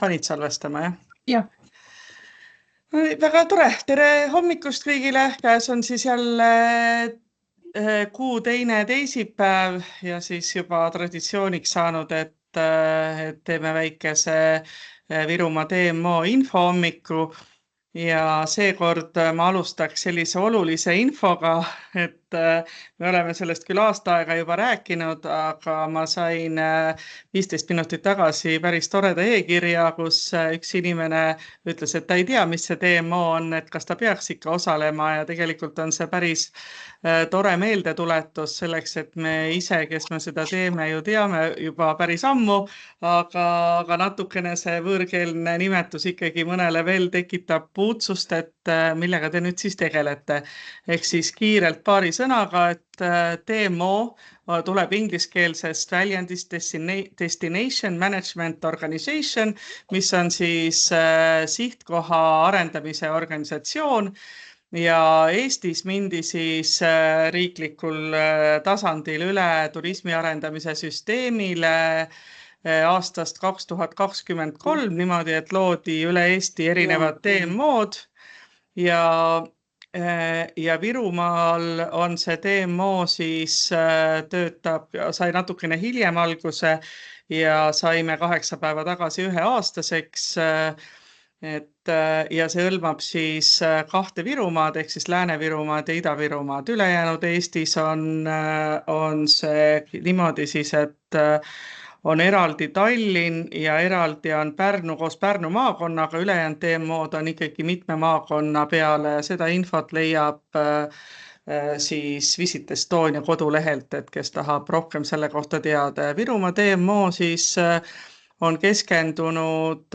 Panid salvestama, jah? Jah. Väga tore, tere hommikust kõigile, käes on siis jälle kuu teine teisipäev ja siis juba traditsiooniks saanud, et teeme väikese Virumaa DMO info-hommiku ja seekord ma alustaks sellise olulise infoga, et me oleme sellest küll aasta aega juba rääkinud, aga ma sain 15 minutit tagasi päris toreda e-kirja, kus üks inimene ütles, et ta ei tea, mis see DMO on, et kas ta peaks ikka osalema ja tegelikult on see päris tore meeldetuletus selleks, et me ise, kes me seda teeme, ju teame juba päris ammu, aga natukene see võõrkeelne nimetus ikkagi mõnele veel tekitab puutsust, et millega te nüüd siis tegelete. Ehk siis kiirelt paari sõnaga, et DMO tuleb ingliskeelsest väljendist Destination Management Organization, mis on siis sihtkoha arendamise organisatsioon ja Eestis mindi siis riiklikul tasandil üle turismi arendamise süsteemile aastast 2023 niimoodi, et loodi üle Eesti erinevad DMO-d ja Virumaal on see DMO siis töötab, sai natukene hiljem alguse ja saime 8 päeva tagasi 1-aastaseks. Ja see hõlmab siis 2 Virumaad ehk siis Lääne-Virumaad ja Ida-Virumaad. Ülejäänud Eestis on see niimoodi siis, et on eraldi Tallinn ja eraldi on Pärnu koos Pärnu maakonnaga, ülejäänud DMO-d on ikkagi mitme maakonna peale. Seda infot leiab siis Visit Estonia kodulehelt, et kes tahab rohkem selle kohta teada. Virumaa DMO siis on keskendunud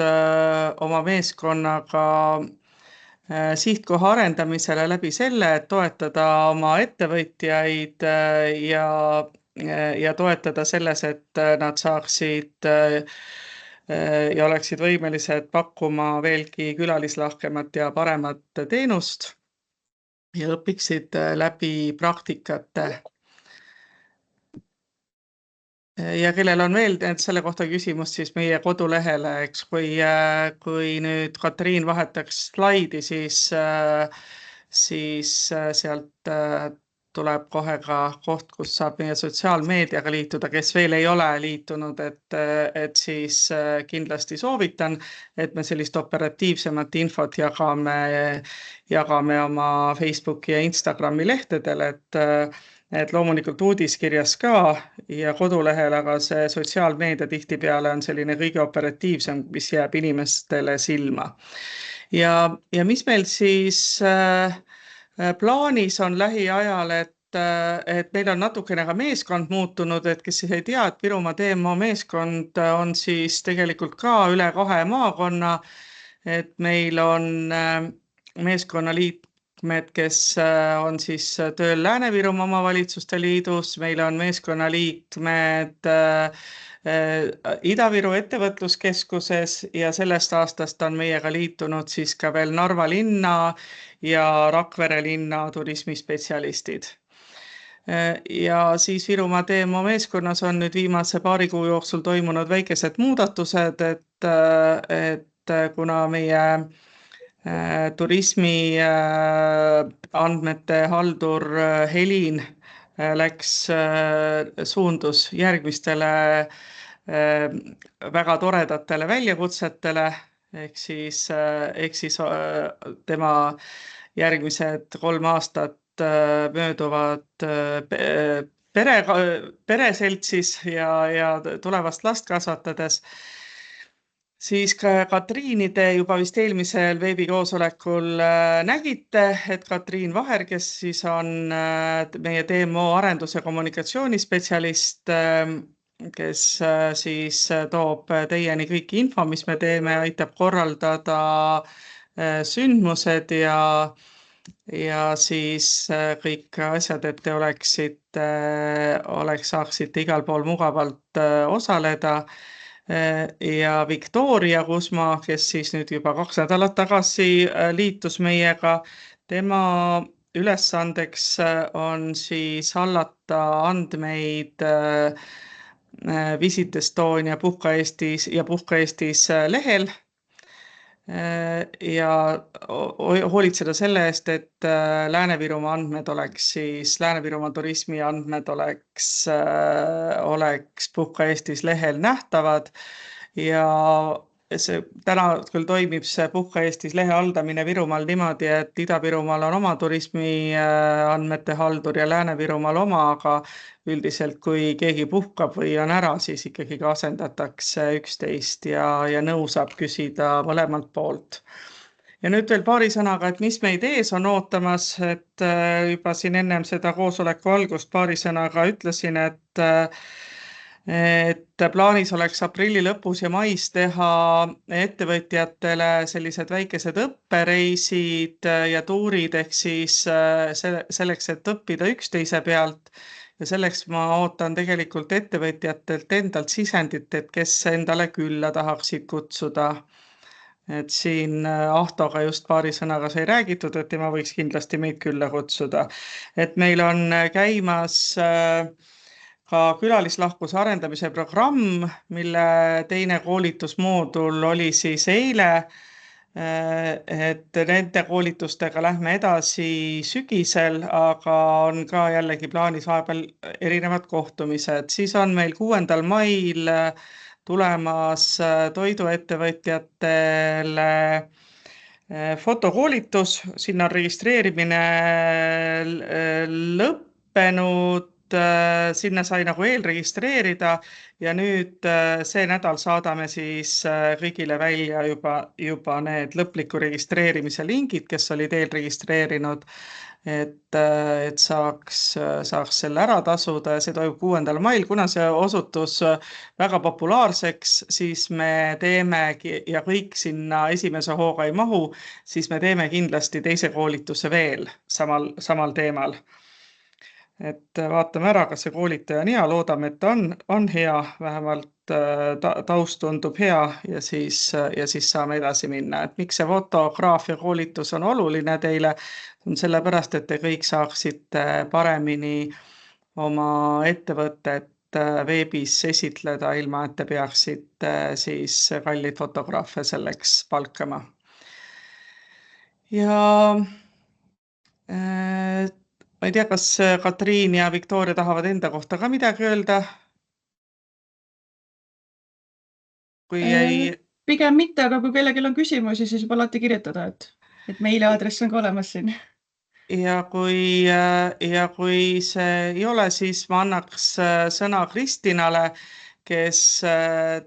oma meeskonnaga sihtkoha arendamisele läbi selle, et toetada oma ettevõtjaid ja toetada selles, et nad saaksid ja oleksid võimelised pakkuma veelgi külalislahkemat ja paremat teenust ja õpiksid läbi praktikate. Ja kellel on veel selle kohta küsimust, siis meie kodulehele, eks, kui nüüd Katriin vahetaks slaidi, siis sealt tuleb kohe ka koht, kus saab meie sotsiaalmeediaga liituda, kes veel ei ole liitunud, et siis kindlasti soovitan, et me sellist operatiivsemat infot jagame oma Facebooki ja Instagrami lehtedel, et loomulikult uudiskirjas ka ja kodulehel, aga see sotsiaalmeedia tihtipeale on selline kõige operatiivsem, mis jääb inimestele silma. Ja mis meil siis plaanis on lähiajal, et meil on natukene ka meeskond muutunud, et kes siis ei tea, et Virumaa DMO meeskond on siis tegelikult ka üle 2 maakonna, et meil on meeskonnaliikmed, kes on siis tööl Lääne-Virumaa omavalitsuste liidus, meil on meeskonnaliikmed Ida-Viru ettevõtluskeskuses ja sellest aastast on meiega liitunud siis ka veel Narva linna ja Rakvere linna turismispetsialistid. Ja siis Virumaa DMO meeskonnas on nüüd viimase paari kuu jooksul toimunud väikesed muudatused, et kuna meie turismi andmete haldur Helin suundus järgmistele väga toredatele väljakutsetele, ehk siis tema järgmised 3 aastat mööduvad pereseltsis ja tulevast last kasvatades. Siis Katriini te juba vist eelmisel veebikoosolekul nägite, et Katriin Vaher, kes siis on meie DMO arendus- ja kommunikatsioonispetsialist, kes siis toob teieni kõik info, mis me teeme, aitab korraldada sündmused ja siis kõik asjad, et te saaksite igal pool mugavalt osaleda. Ja Victoria Kusma, kes siis nüüd juba 2 nädalat tagasi liitus meiega, tema ülesandeks on siis hallata andmeid Visit Estonia Puhka Eestis ja Puhka Eestis lehel ja hoolitseda selle eest, et Lääne-Virumaa andmed oleks siis, Lääne-Virumaa turismi andmed oleks Puhka Eestis lehel nähtavad ja see täna küll toimib see Puhka Eestis lehe haldamine Virumaal niimoodi, et Ida-Virumaal on oma turismi andmete haldur ja Lääne-Virumaal oma, aga üldiselt kui keegi puhkab või on ära, siis ikkagi ka asendatakse üksteist ja nõu saab küsida mõlemalt poolt. Ja nüüd veel paari sõnaga, et mis meid ees on ootamas, et juba siin ennem seda koosoleku algust paari sõnaga ütlesin, et plaanis oleks aprilli lõpus ja mais teha ettevõtjatele sellised väikesed õppereisid ja tuurid ehk siis selleks, et õppida üksteise pealt. Ja selleks ma ootan tegelikult ettevõtjatelt endalt sisendit, et kes endale külla tahaksid kutsuda. Et siin Ahtoga just paari sõnaga sai räägitud, et tema võiks kindlasti meid külla kutsuda. Et meil on käimas ka külalislahkuse arendamise programm, mille teine koolitusmoodul oli siis eile, et nende koolitustega lähme edasi sügisel, aga on ka jällegi plaanis vahepeal erinevad kohtumised. Siis on meil 6. mail tulemas toiduettevõtjatele fotokoolitus, sinna on registreerimine lõppenud, sinna sai nagu eelregistreerida ja nüüd see nädal saadame siis kõigile välja juba need lõpliku registreerimise lingid, kes olid eelregistreerinud, et saaks selle ära tasuda ja see toimub 6. mail. Kuna see osutus väga populaarseks, siis me teemegi ja kõik sinna esimese hooga ei mahu, siis me teeme kindlasti teise koolituse veel samal teemal. Et vaatame ära, kas see koolitaja on hea, loodame, et on hea, vähemalt taust tundub hea ja siis saame edasi minna. Et miks see fotograafia koolitus on oluline teile, on sellepärast, et te kõik saaksite paremini oma ettevõtet veebis esitleda, ilma et te peaksite siis kallid fotograafe selleks palkama. Ja ma ei tea, kas Katriin ja Viktoria tahavad enda kohta ka midagi öelda? Kui ei... Pigem mitte, aga kui kellelgi on küsimusi, siis võib alati kirjutada, et meile aadress on ka olemas siin. Ja kui see ei ole, siis ma annaks sõna Kristinale, kes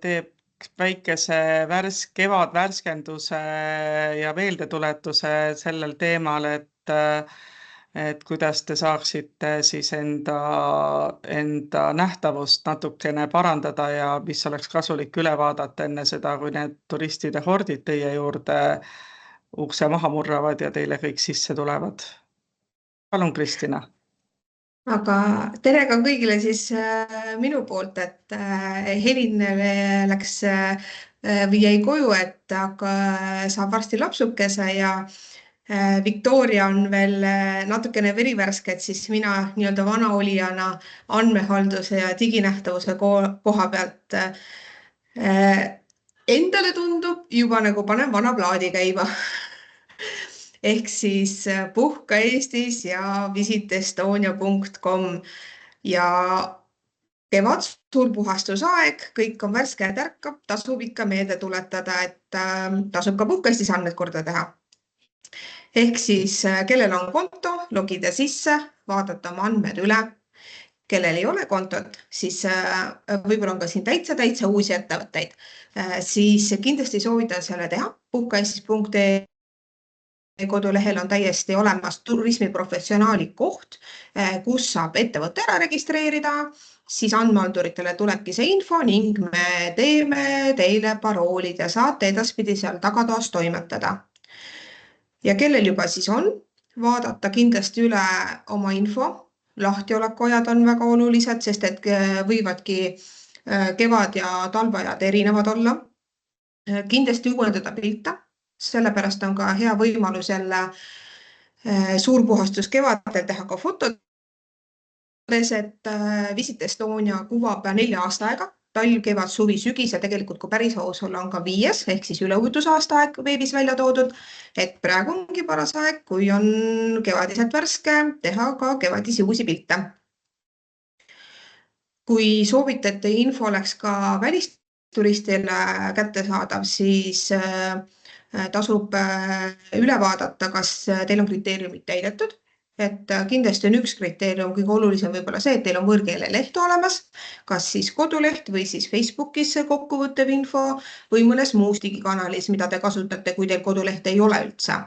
teeb väikese kevadvärskenduse ja meeldetuletuse sellel teemal, et kuidas te saaksite siis enda nähtavust natukene parandada ja mis oleks kasulik üle vaadata enne seda, kui need turistide hordid teie juurde ukse maha murravad ja teile kõik sisse tulevad. Palun, Kristina. Aga tere ka kõigile siis minu poolt, et Helin läks või jäi koju, et aga saab varsti lapsukese ja Victoria on veel natukene verivärske, et siis mina nii-öelda vanaolijana andmehalduse ja diginähtavuse koha pealt endale tundub juba nagu panen vana plaadi käima. Ehk siis Puhka Eestis ja visitestonia.com ja kevad, suur puhastusaeg, kõik on värske ja tärkab, tasub ikka meelde tuletada, et tasub ka Puhka Eestis andmed korda teha. Ehk siis kellel on konto, logida sisse, vaadata oma andmed üle. Kellel ei ole kontot, siis võib-olla on ka siin täitsa uusi ettevõtteid, siis kindlasti soovitan selle teha. puhkaeestis.ee kodulehel on täiesti olemas turismiprofessionaali koht, kus saab ettevõtte ära registreerida, siis andmehalduritele tulebki see info ning me teeme teile paroolid ja saate edaspidi seal tagatoas toimetada. Ja kellel juba siis on, vaadata kindlasti üle oma info, lahtiolekuajad on väga olulised, sest et võivadki kevad ja talveajad erinevad olla. Kindlasti uuendada pilte. Sellepärast on ka hea võimalus jälle suurpuhastus kevadel teha ka fotod et Visit Estonia kuvab 4 aastaaega, talv, kevad, suvi, sügis ja tegelikult kui päris aus olla on ka 5. ehk siis üleujutusaastaaeg veebis välja toodud, et praegu ongi paras aeg, kui on kevadiselt värske, teha ka kevadisi uusi pilte. Kui soovite, et teie info oleks ka välisturistile kättesaadav, siis tasub üle vaadata, kas teil on kriteeriumid täidetud. Et kindlasti on üks kriteerium, kõige olulisem võib-olla see, et teil on võõrkeele leht olemas, kas siis koduleht või siis Facebookis kokkuvõttev info või mõnes muus digikanalis, mida te kasutate, kui teil kodulehte ei ole üldse.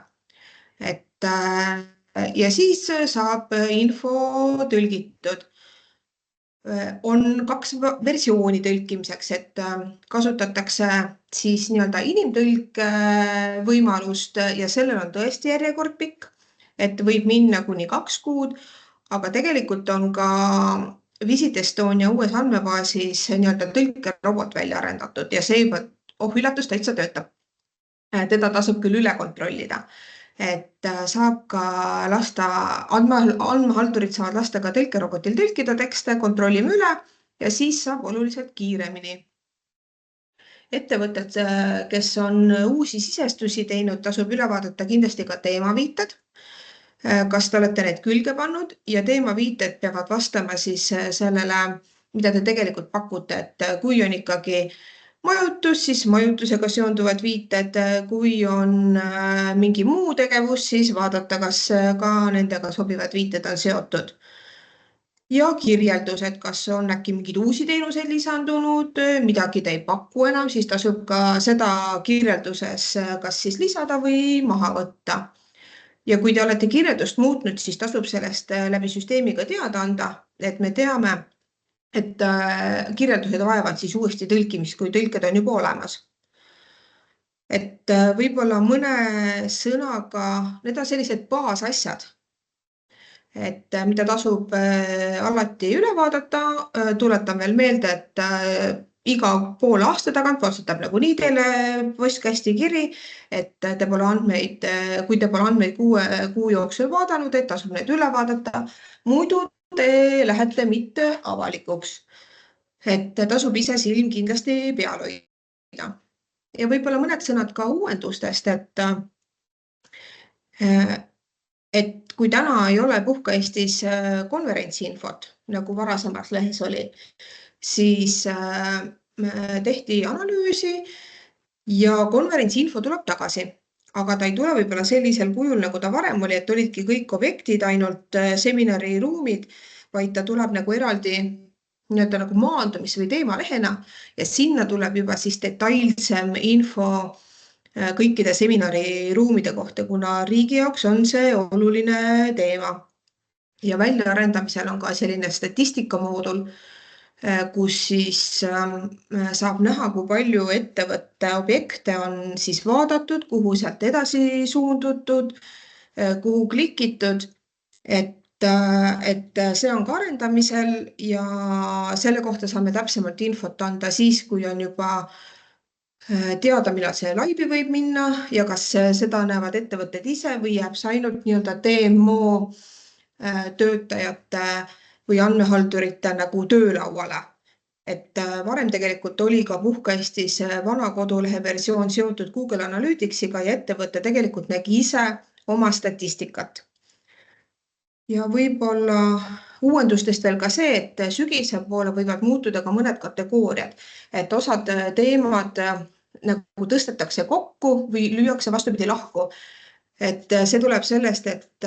Ja siis saab info tõlgitud. On 2 versiooni tõlkimiseks, et kasutatakse siis nii-öelda inimtõlke võimalust ja sellel on tõesti järjekord pikk, et võib minna kuni 2 kuud, aga tegelikult on ka Visit Estonia uues andmebaasis nii-öelda tõlkerobot välja arendatud ja see juba, üllatus, täitsa töötab. Teda tasub küll üle kontrollida. Et saab ka lasta, andmehaldurid saavad lasta ka tõlkerobotil tõlkida tekste, kontrollime üle ja siis saab oluliselt kiiremini. Ettevõtted, kes on uusi sisestusi teinud, tasub üle vaadata kindlasti ka teemaviited, kas te olete need külge pannud ja teemaviited peavad vastama siis sellele, mida te tegelikult pakute, et kui on ikkagi majutus, siis majutusega seonduvad viited, kui on mingi muu tegevus, siis vaadata, kas ka nendega sobivad viited on seotud. Ja kirjeldused, kas on äkki mingid uusi teenuseid lisandunud, midagi te ei paku enam, siis tasub ka seda kirjelduses kas siis lisada või maha võtta. Ja kui te olete kirjeldust muutnud, siis tasub sellest läbi süsteemiga teada anda, et me teame, et kirjeldused vajavad siis uuesti tõlkimist, kui tõlked on juba olemas. Et võib-olla mõne sõnaga, need on sellised baasasjad, et mida tasub alati üle vaadata. Tuletan veel meelde, et iga poole aasta tagant vastutab nagunii teile postkasti kiri, et te pole andmeid, kui te pole andmeid 6 kuu jooksul vaadanud, et tasub need üle vaadata. Muidu te lähete mitte avalikuks, et tasub ise silm kindlasti peal hoida. Ja võib-olla mõned sõnad ka uuendustest, et kui täna ei ole Puhka Eestis konverentsiinfot, nagu varasemalt lehes oli, siis tehti analüüsi ja konverentsiinfo tuleb tagasi. Aga ta ei tule võib-olla sellisel kujul, nagu ta varem oli, et olidki kõik objektid, ainult seminariruumid, vaid ta tuleb nagu eraldi nii-öelda nagu maandumis- või teemalehena ja sinna tuleb juba siis detailsem info kõikide seminariruumide kohta, kuna riigi jaoks on see oluline teema. Ja väljaarendamisel on ka selline statistikamoodul, kus siis saab näha, kui palju ettevõtte objekte on siis vaadatud, kuhu sealt edasi suundutud, kuhu klikitud, et see on ka arendamisel ja selle kohta saame täpsemalt infot anda siis, kui on juba teada, millal see laivi võib minna ja kas seda näevad ettevõtted ise või jääb see ainult nii-öelda DMO töötajate või andmehaldurite nagu töölauale. Et varem tegelikult oli ka Puhka Eestis vana kodulehe versioon seotud Google Analyticsiga ja ettevõte tegelikult nägi ise oma statistikat. Ja võib-olla uuendustest veel ka see, et sügise poole võivad muutuda ka mõned kategooriad, et osad teemad nagu tõstetakse kokku või lüüakse vastupidi lahku. Et see tuleb sellest, et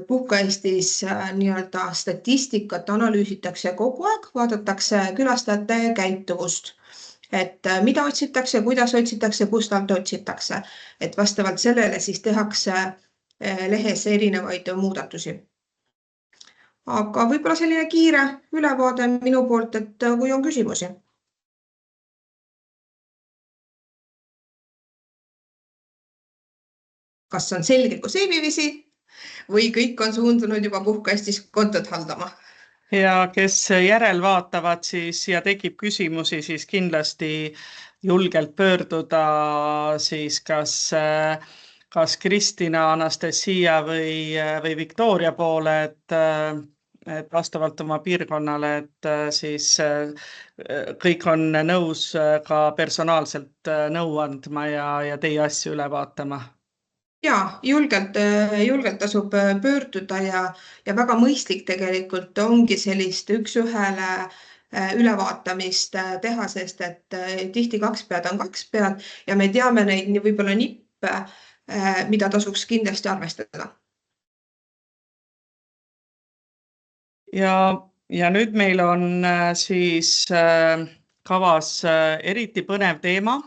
Puhka Eestis nii-öelda statistikat analüüsitakse kogu aeg, vaadatakse külastajate käituvust, et mida otsitakse, kuidas otsitakse, kust alt otsitakse, et vastavalt sellele siis tehakse lehes erinevaid muudatusi. Aga võib-olla selline kiire ülevaade minu poolt, et kui on küsimusi. Kas on selge kui seebivisi või kõik on suundunud juba Puhka Eestis kontot haldama? Ja kes järel vaatavad siis ja tekib küsimusi, siis kindlasti julgelt pöörduda siis kas Kristina, Anastasia või Victoria poole, et et vastavalt oma piirkonnale, et siis kõik on nõus ka personaalselt nõu andma ja teie asju üle vaatama. Ja, julgelt tasub pöörduda ja väga mõistlik tegelikult ongi sellist üks-ühele ülevaatamist teha, sest et tihti 2 pead on 2 pead ja me teame neid võib-olla nippe, mida tasuks kindlasti arvestada. Ja nüüd meil on siis kavas eriti põnev teema,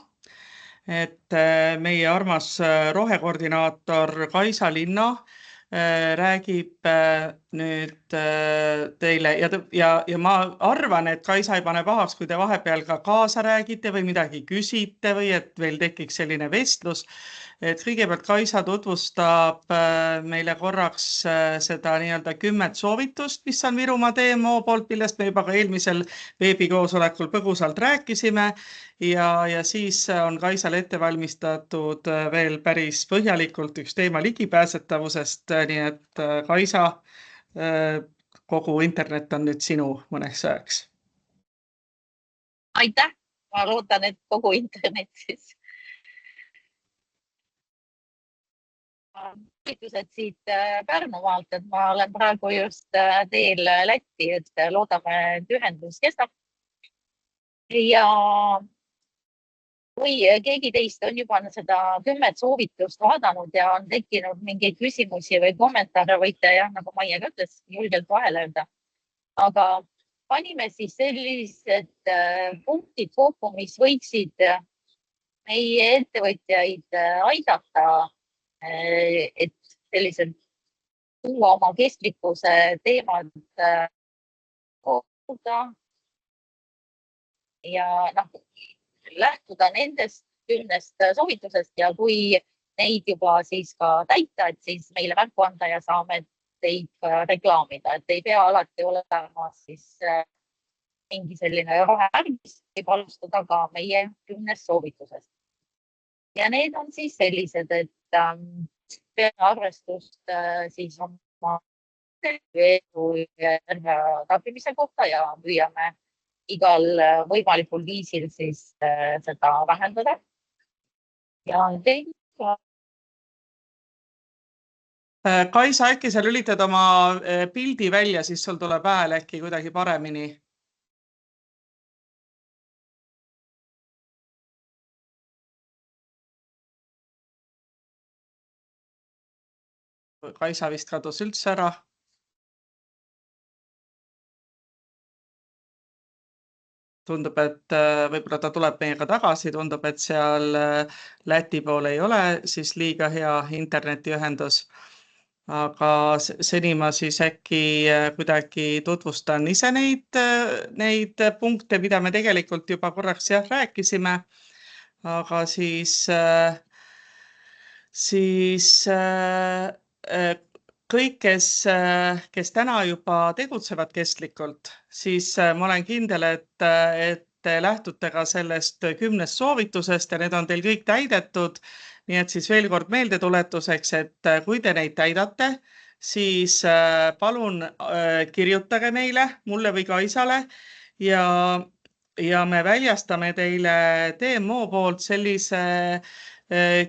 et meie armas rohekoordinaator Kaisa Linna räägib nüüd teile ja ma arvan, et Kaisa ei pane pahaks, kui te vahepeal ka kaasa räägite või midagi küsite või et meil tekiks selline vestlus. Et kõigepealt Kaisa tutvustab meile korraks seda nii-öelda 10 soovitust, mis on Virumaa DMO poolt, millest me juba ka eelmisel veebikoosolekul põgusalt rääkisime. Ja siis on Kaisal ette valmistatud veel päris põhjalikult üks teema ligipääsetavusest, nii et Kaisa, kogu internet on nüüd sinu mõneks ajaks. Aitäh! Ma loodan, et kogu internet siis. Kiitused siit Pärnumaalt, et ma olen praegu just teel Lätti, et loodame, et ühendus kestab. Ja kui keegi teist on juba seda 10 soovitust vaadanud ja on tekkinud mingeid küsimusi või kommentaare, võite nagu Maie ka ütles, julgelt vahele öelda. Aga panime siis sellised punktid kokku, mis võiksid meie ettevõtjaid aidata, et sellised tuua oma kestlikkuse teemad kohtuda ja lähtuda nendest 10 soovitusest ja kui neid juba siis ka täita, et siis meile märku anda ja saame teid reklaamida, et ei pea alati olema siis mingi selline rohemärgis, võib alustada ka meie 10 soovitusest. Ja need on siis sellised, et peame arvestust siis oma tarbimise kohta ja püüame igal võimalikul viisil siis seda vähendada. Ja Kaisa, äkki sa lülitad oma pildi välja, siis sul tuleb hääl äkki kuidagi paremini. Kaisa vist kadus üldse ära. Tundub, et võib-olla ta tuleb meiega tagasi, tundub, et seal Läti pool ei ole siis liiga hea internetiühendus. Aga seni ma siis äkki kuidagi tutvustan ise neid punkte, mida me tegelikult juba korraks rääkisime. Aga siis kõik, kes täna juba tegutsevad kestlikult, siis ma olen kindel, et te lähtute ka sellest 10 soovitusest ja need on teil kõik täidetud. Nii et siis veel kord meeldetuletuseks, et kui te neid täidate, siis palun kirjutage meile, mulle või Kaisale ja me väljastame teile DMO poolt sellise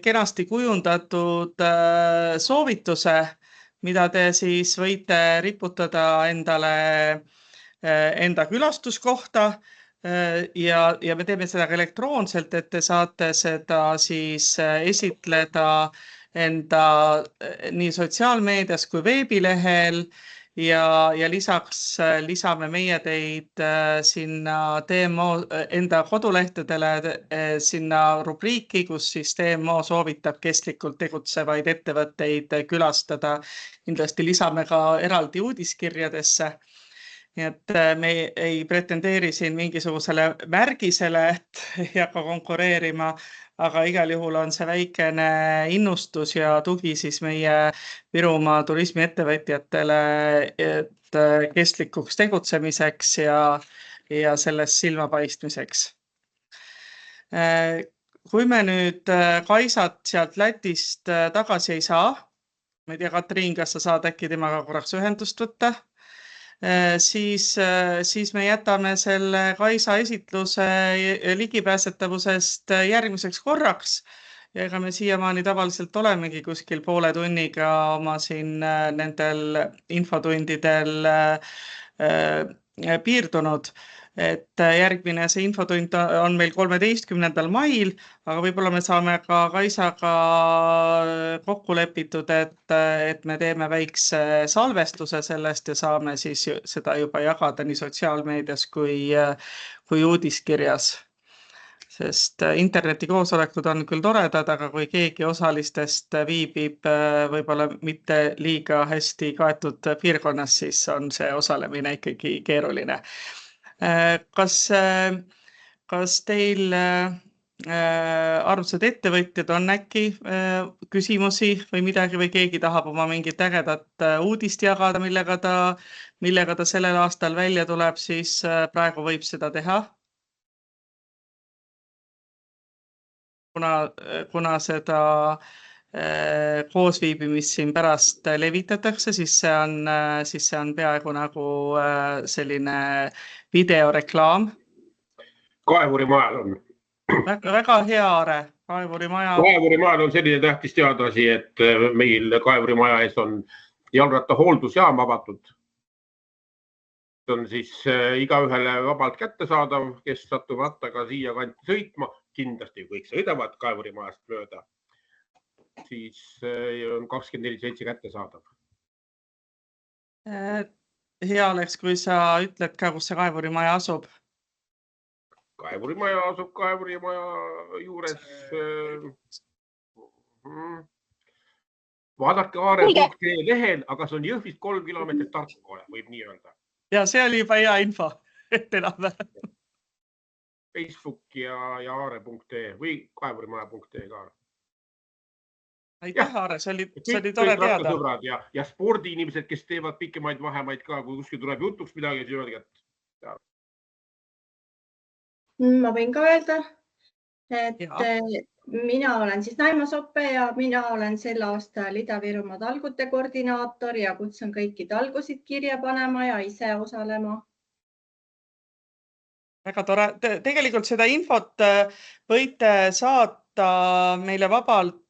kenasti kujundatud soovituse, mida te siis võite riputada endale enda külastuskohta ja me teeme seda ka elektroonselt, et te saate seda siis esitleda enda nii sotsiaalmeedias kui veebilehel ja lisaks lisame meie teid sinna DMO enda kodulehtedele sinna rubriiki, kus siis DMO soovitab kestlikult tegutsevaid ettevõtteid külastada. Kindlasti lisame ka eraldi uudiskirjadesse. Nii et me ei pretendeeri siin mingisugusele märgisele, et ei hakka konkureerima, aga igal juhul on see väikene innustus ja tugi siis meie Virumaa turismiettevõtjatele kestlikuks tegutsemiseks ja sellest silmapaistmiseks. Kui me nüüd Kaisat sealt Lätist tagasi ei saa, ma ei tea, Katriin, kas sa saad äkki temaga korraks ühendust võtta? siis me jätame selle Kaisa esitluse ligipääsetavusest järgmiseks korraks. Ja ega me siiamaani tavaliselt olemegi kuskil poole tunniga oma siin nendel infotundidel piirdunud. Et järgmine see infotund on meil 13. mail, aga võib-olla me saame ka Kaisaga kokku lepitud, et me teeme väikse salvestuse sellest ja saame siis seda juba jagada nii sotsiaalmeedias kui uudiskirjas. Sest internetikoosolekud on küll toredad, aga kui keegi osalistest viibib võib-olla mitte liiga hästi kaetud piirkonnas, siis on see osalemine ikkagi keeruline. Kas teil arvused ettevõtjad on äkki küsimusi või midagi või keegi tahab oma mingit ägedat uudist jagada, millega ta sellel aastal välja tuleb, siis praegu võib seda teha. Kuna seda koosviibimist siin pärast levitatakse, siis see on peaaegu nagu selline videoreklaam. Kaevurimajal on. Väga hea, Are. Kaevurimajal on selline tähtis teadasi, et meil Kaevurimaja ees on jalgratta hooldusjaam avatud. See on siis igaühele vabalt kättesaadav, kes satub rattaga siia kanti sõitma. Kindlasti kõik sõidavad Kaevurimajast mööda. Siis on 24/7 kättesaadav. Hea oleks, kui sa ütled ka, kus see Kaevurimaja asub. Kaevurimaja asub Kaevurimaja juures. Vaadake aare.ee lehel, aga see on Jõhvist 3 kilomeetrit Tartukoole, võib nii öelda. Ja see oli juba hea info, et enam. Facebook ja aare.ee või kaevurimaja.ee ka. Aitäh, Aare, see oli tore teada. Ja spordiinimesed, kes teevad pikemaid vahemaid ka, kui kuskil tuleb jutuks midagi, siis öelge, et ma võin ka öelda, et mina olen siis Naima Soppe ja mina olen sel aastal Ida-Virumaa talgute koordinaator ja kutsun kõiki talgusid kirja panema ja ise osalema. Väga tore. Tegelikult seda infot võite saata meile vabalt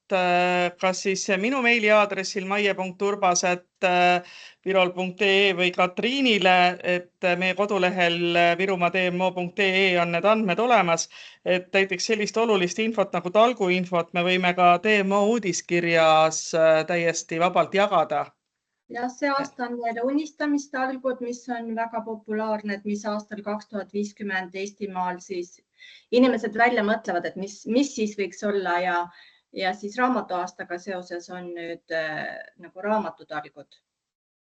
kas siis minu meiliaadressil maie.urbas@virol.ee või Katriinile, et meie kodulehel virumaa.dmo.ee on need andmed olemas, et näiteks sellist olulist infot nagu talguinfot me võime ka DMO uudiskirjas täiesti vabalt jagada. Ja see aasta on veel unistamistalgud, mis on väga populaarne, et mis aastal 2050 Eestimaal siis inimesed välja mõtlevad, et mis siis võiks olla ja siis raamatuaastaga seoses on nüüd nagu raamatutalgud.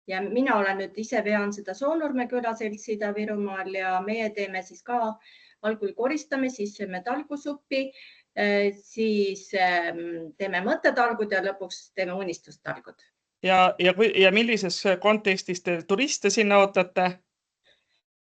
Ja mina olen nüüd ise vean seda Soonurme külaseltsi Ida-Virumaal ja meie teeme siis ka algul koristame, siis sööme talgusuppi, siis teeme mõttetalgud ja lõpuks teeme unistustalgud. Ja millises kontekstis te turiste sinna ootate?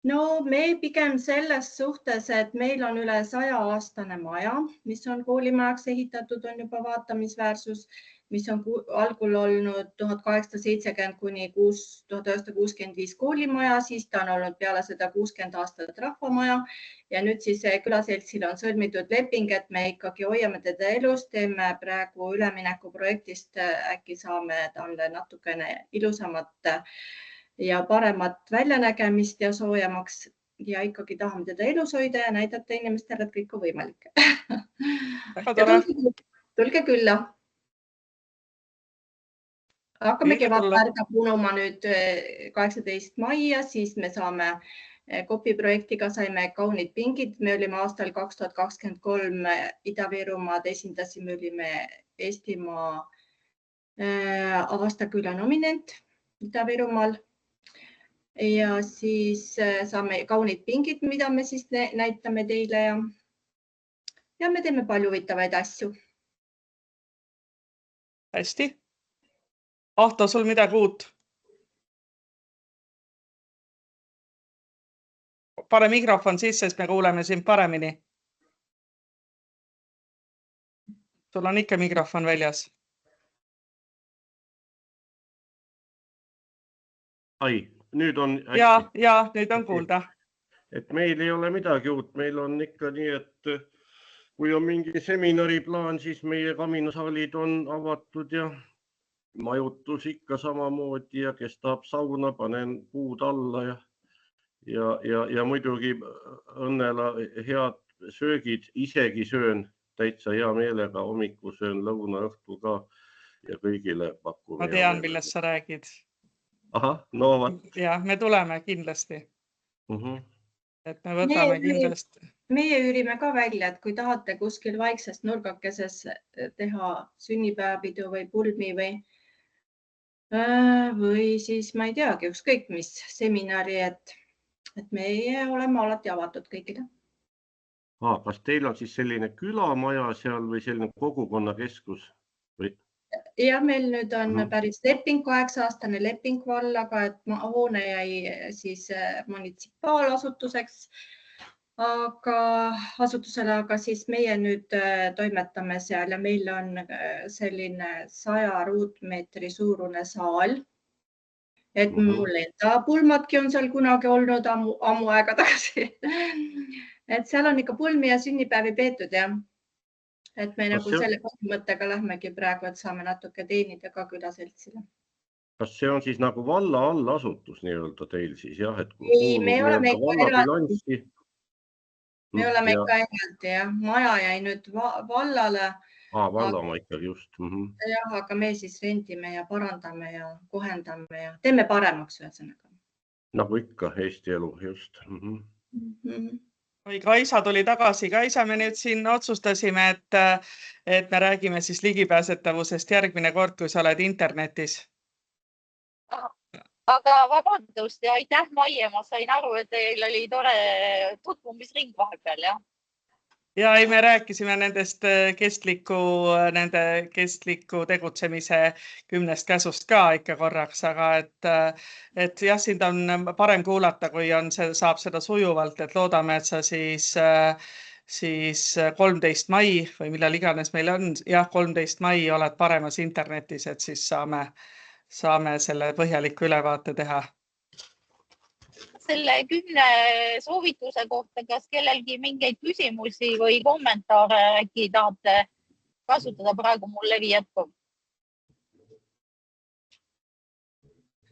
No me pigem selles suhtes, et meil on üle 100-aastane maja, mis on koolimajaks ehitatud, on juba vaatamisväärsus, mis on algul olnud 1870 kuni 1965 koolimaja, siis ta on olnud peale seda 60 aastat rahvamaja ja nüüd siis külaseltsil on sõlmitud leping, et me ikkagi hoiame teda elus, teeme praegu üleminekuprojektist, äkki saame talle natukene ilusamat ja paremat väljanägemist ja soojamaks ja ikkagi tahame teda elus hoida ja näidata inimestele, et kõik on võimalik. Tulge külla. Hakkame kevadvärga punuma nüüd 18 mai ja siis me saame kopiprojektiga saime kaunid pingid. Me olime aastal 2023 Ida-Virumaad esindasime, olime Eestimaa aastaküla nominent Ida-Virumaal. Ja siis saame kaunid pingid, mida me siis näitame teile ja me teeme palju huvitavaid asju. Hästi. Ahto, sul midagi uut? Pane mikrofon sisse, sest me kuuleme sind paremini. Sul on ikka mikrofon väljas. Ai. nüüd on ja hästi. nüüd on kuulda. Et meil ei ole midagi uut, meil on ikka nii, et kui on mingi seminariplaan, siis meie kaminasaalid on avatud ja majutus ikka samamoodi ja kes tahab sauna, panen puud alla ja muidugi Õnnela head söögid, isegi söön täitsa hea meelega, hommiku söön, lõuna, õhtul ka ja kõigile pakume. Ma tean, millest sa räägid. Ahah, no vaat. Ja me tuleme kindlasti. Et me võtame kindlasti. Meie üürime ka välja, et kui tahate kuskil vaiksest nurgakeses teha sünnipäevapidu või pulmi või siis ma ei teagi, ükskõik mis seminari, et meie oleme alati avatud kõikide. Kas teil on siis selline külamaja seal või selline kogukonnakeskus? Ja meil nüüd on päris leping, 8-aastane leping vallaga, et hoone jäi siis munitsipaalasutuseks, aga siis meie nüüd toimetame seal ja meil on selline 100 ruutmeetri suurune saal. Et mul enda pulmadki on seal kunagi olnud ammu aega tagasi. Et seal on ikka pulmi ja sünnipäevi peetud ja et me nagu selle mõttega lähmegi praegu, et saame natuke teenida ka külaseltsile. Kas see on siis nagu valla allasutus nii-öelda teil siis jah? Ei, me oleme ikka eraldi ja maja jäi nüüd vallale. Valla oma ikkagi just. Jah, aga me siis rendime ja parandame ja kohendame ja teeme paremaks ühesõnaga. Nagu ikka Eesti elu, just. Või Kaisa tuli tagasi. Kaisa, me nüüd siin otsustasime, et me räägime siis ligipääsetavusest järgmine kord, kui sa oled internetis. Aga vabandust ja aitäh, Maie, ma sain aru, et teil oli tore tutvumisring vahepeal, jah? Ja ei, me rääkisime nendest kestliku tegutsemise 10 käsust ka ikka korraks, aga et jah, sind on parem kuulata, kui saab seda sujuvalt, et loodame, et sa siis 13 mai või millal iganes meil on, jah, 13 mai oled paremas internetis, et siis saame selle põhjaliku ülevaate teha. Selle 10 soovituse kohta, kas kellelgi mingeid küsimusi või kommentaare äkki tahate kasutada, praegu mul levi jätkub.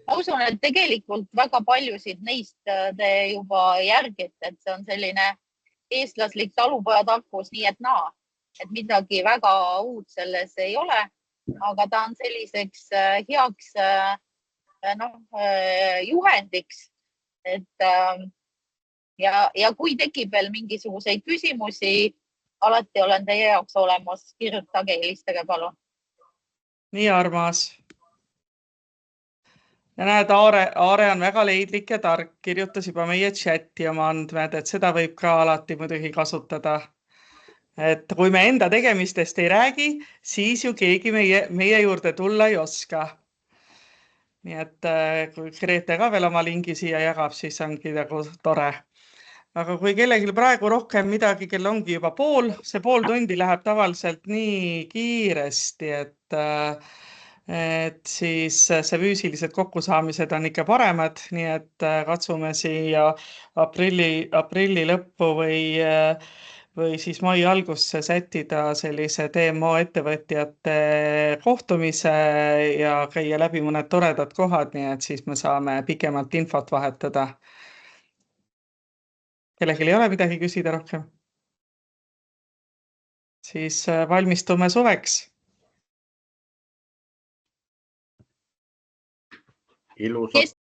Ma usun, et tegelikult väga paljusid neist te juba järgite, et see on selline eestlaslik talupojatarkus, nii et midagi väga uut selles ei ole, aga ta on selliseks heaks juhendiks. Ja kui tekib veel mingisuguseid küsimusi, alati olen teie jaoks olemas, kirjutage, helistage palun. Nii armas. Ja näed, Aare on väga leidlik ja tark, kirjutas juba meie chati oma andmed, et seda võib ka alati muidugi kasutada. Et kui me enda tegemistest ei räägi, siis ju keegi meie juurde tulla ei oska. Nii et kui Grete ka veel oma lingi siia jagab, siis ongi nagu tore. Aga kui kellelgi praegu rohkem midagi, kell ongi juba see pool tundi läheb tavaliselt nii kiiresti, et siis see füüsilised kokkusaamised on ikka paremad, nii et katsume siia aprilli lõppu või siis mai algusse sättida sellise DMO ettevõtjate kohtumise ja käia läbi mõned toredad kohad, nii et siis me saame pikemalt infot vahetada. Kellelgi ei ole midagi küsida rohkem? Siis valmistume suveks. Ilusat